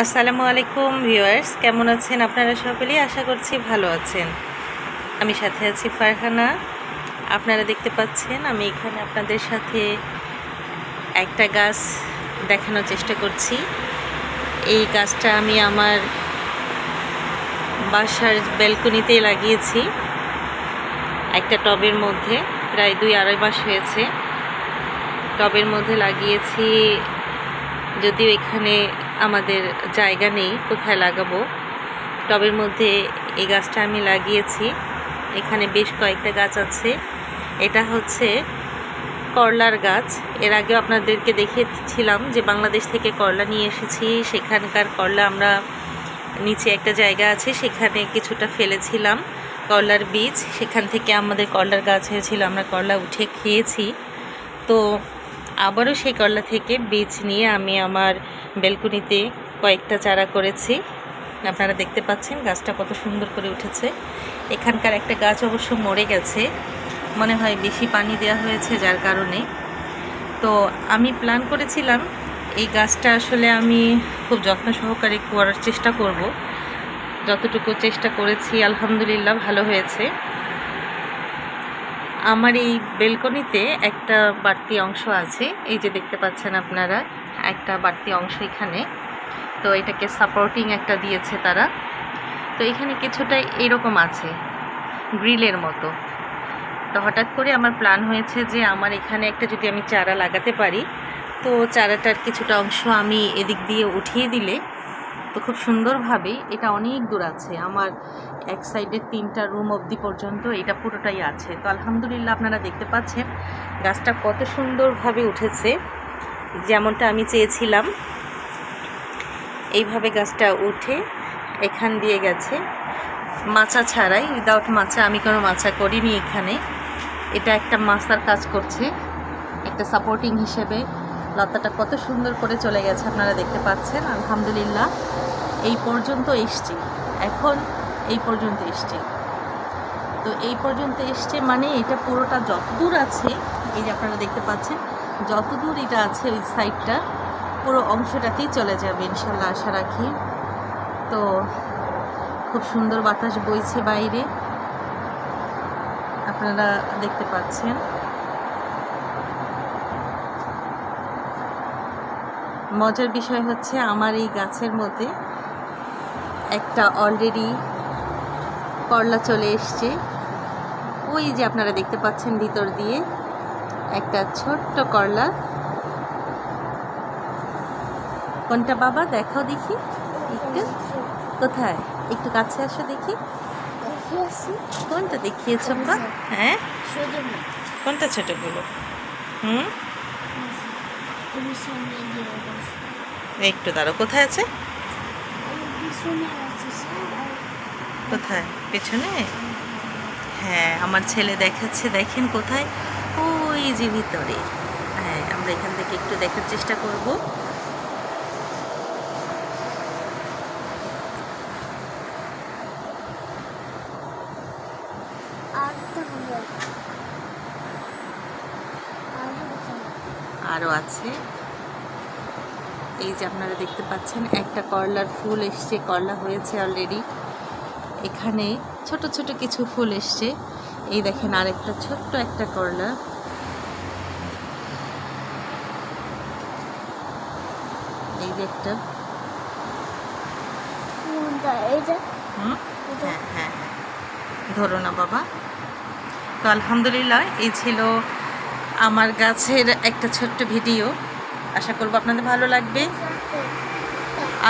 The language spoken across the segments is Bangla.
আসসালামু আলাইকুম ভিউয়ার্স, কেমন আছেন আপনারা সকলেই? আশা করছি ভালো আছেন। আমি সাথে আছি ফারহানা। আপনারা দেখতে পাচ্ছেন আমি এখানে আপনাদের সাথে একটা গাছ দেখানোর চেষ্টা করছি। এই গাছটা আমি আমার বাসার ব্যালকনিতে লাগিয়েছি, একটা টবের মধ্যে। প্রায় 2-2.5 মাস হয়েছে টবের মধ্যে লাগিয়েছি, যদিও এখানে আমাদের জায়গা নেই কোথায় লাগাবো। টবের মধ্যে এই গাছটা আমি লাগিয়েছি। এখানে বেশ কয়েকটা গাছ আছে। এটা হচ্ছে করলার গাছ। এর আগেও আপনাদেরকে দেখিয়েছিলাম যে বাংলাদেশ থেকে করলা নিয়ে এসেছি। সেখানকার করলা আমরা নিচে একটা জায়গা আছে, সেখানে কিছুটা ফেলেছিলাম করলার বীজ। সেখান থেকে আমাদের করলার গাছ হয়েছিল, আমরা করলা উঠে খেয়েছি। তো আবারও সেই করলা থেকে বীজ নিয়ে আমি আমার ব্যালকনিতে কয়েকটা চারা করেছি। আপনারা দেখতে পাচ্ছেন গাছটা কত সুন্দর করে উঠেছে। এখানকার একটা গাছ অবশ্য মরে গেছে, মনে হয় বেশি পানি দেওয়া হয়েছে যার কারণে। তো আমি প্ল্যান করেছিলাম এই গাছটা আসলে আমি খুব যত্ন সহকারে করার চেষ্টা করব। যতটুকু চেষ্টা করেছি আলহামদুলিল্লাহ ভালো হয়েছে। আমার এই বেলকনিতে একটা বাড়তি অংশ আছে, এই যে দেখতে পাচ্ছেন আপনারা, একটা বাড়তি অংশ এখানে। তো এটাকে সাপোর্টিং একটা দিয়েছে তারা। তো এখানে কিছুটা এরকম আছে গ্রিলের মতো। তো হঠাৎ করে আমার প্ল্যান হয়েছে যে আমার এখানে একটা যদি আমি চারা লাগাতে পারি, তো চারাটার কিছুটা অংশ আমি এদিক দিয়ে উঠিয়ে দিলে তো খুব সুন্দরভাবে, এটা অনেক দূর আছে আমার এক সাইডের 3টা রুম অবধি পর্যন্ত এটা পুরোটাই আছে। তো আলহামদুলিল্লাহ আপনারা দেখতে পাচ্ছেন গাছটা কত সুন্দরভাবে উঠেছে, যেমনটা আমি চেয়েছিলাম। এইভাবে গাছটা উঠে এখান দিয়ে গেছে মাচা ছাড়াই, উইদাউট মাচা। আমি কোনো মাচা করিনি এখানে। এটা একটা মাচার কাজ করছে, একটা সাপোর্টিং হিসেবে। লতাটা কত সুন্দর করে চলে গেছে আপনারা দেখতে পাচ্ছেন। আলহামদুলিল্লাহ এই পর্যন্ত এসছি, এখন এই পর্যন্ত এসছি। তো এই পর্যন্ত এসছে মানে এটা পুরোটা যতদূর আছে, এই যে আপনারা দেখতে পাচ্ছেন যতদূর এটা আছে ওই সাইডটা পুরো অংশটাতেই চলে যাবে ইনশাল্লাহ, আশা রাখি। তো খুব সুন্দর বাতাস বইছে বাইরে, আপনারা দেখতে পাচ্ছেন। মজার বিষয় হচ্ছে আমার এই গাছের মধ্যে একটা অলরেডি করলা চলে এসছে। ওই যে আপনারা দেখতে পাচ্ছেন ভিতর দিয়ে একটা ছোট্ট করলা। কোনটা বাবা? দেখাও দেখি একটু। কোথায়? একটু কাছে আসো দেখি। কোনটা দেখিয়েছ বা? হ্যাঁ, কোনটা ছোটগুলো? একটু দাঁড়াও, কোথায় আছে? কোথায়? পেছনে? হ্যাঁ, আমার ছেলে দেখাচ্ছে, দেখেন কোথায়, ওই যে ভিতরে। হ্যাঁ, আমরা এখান থেকে একটু দেখার চেষ্টা করব। আরও আছে, এই যে আপনারা দেখতে পাচ্ছেন একটা করলার ফুল এসছে, করলা হয়েছে অলরেডি। এখানে ছোট ছোট কিছু ফুল এসছে। এই দেখেন আরেকটা ছোট্ট একটা করলা। এই যে একটা, হ্যাঁ হ্যাঁ, ধরো না বাবা। তো আলহামদুলিল্লাহ এই ছিল আমার গাছের একটা ছোট্ট ভিডিও। আশা করবো আপনাদের ভালো লাগবে।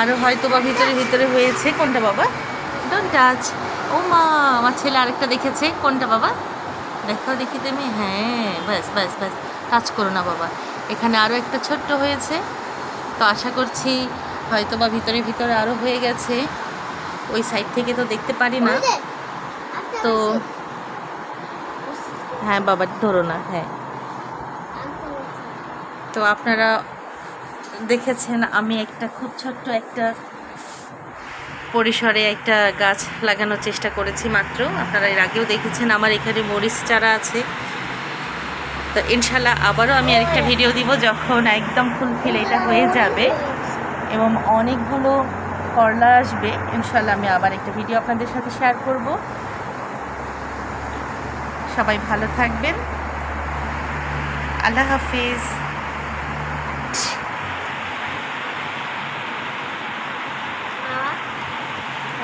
আরও হয়তো বা ভিতরে ভিতরে হয়েছে। কোনটা বাবা? Don't touch. ও মা, আমার ছেলে আরেকটা দেখেছে। কোনটা বাবা? দেখাও দেখি তুমি। হ্যাঁ, ব্যাস ব্যাস ব্যাস, টাচ করো না বাবা। এখানে আরও একটা ছোট্ট হয়েছে। তো আশা করছি হয়তো বা ভিতরে ভিতরে আরও হয়ে গেছে। ওই সাইড থেকে তো দেখতে পারি না। তো হ্যাঁ বাবা, ধরো না। হ্যাঁ, তো আপনারা দেখেছেন আমি একটা খুব ছোট্ট একটা পরিসরে একটা গাছ লাগানোর চেষ্টা করেছি মাত্র। আপনারা এর আগেও দেখেছেন আমার এখানে মরিচ চারা আছে। তো ইনশাল্লাহ আবারও আমি আরেকটা ভিডিও দিব যখন একদম ফুলফিল এটা হয়ে যাবে। এবং অনেকগুলো করলা আসবে। ইনশাআল্লাহ আমি আবার একটা ভিডিও আপনাদের সাথে শেয়ার করব। সবাই ভালো থাকবেন। আল্লাহ হাফিজ।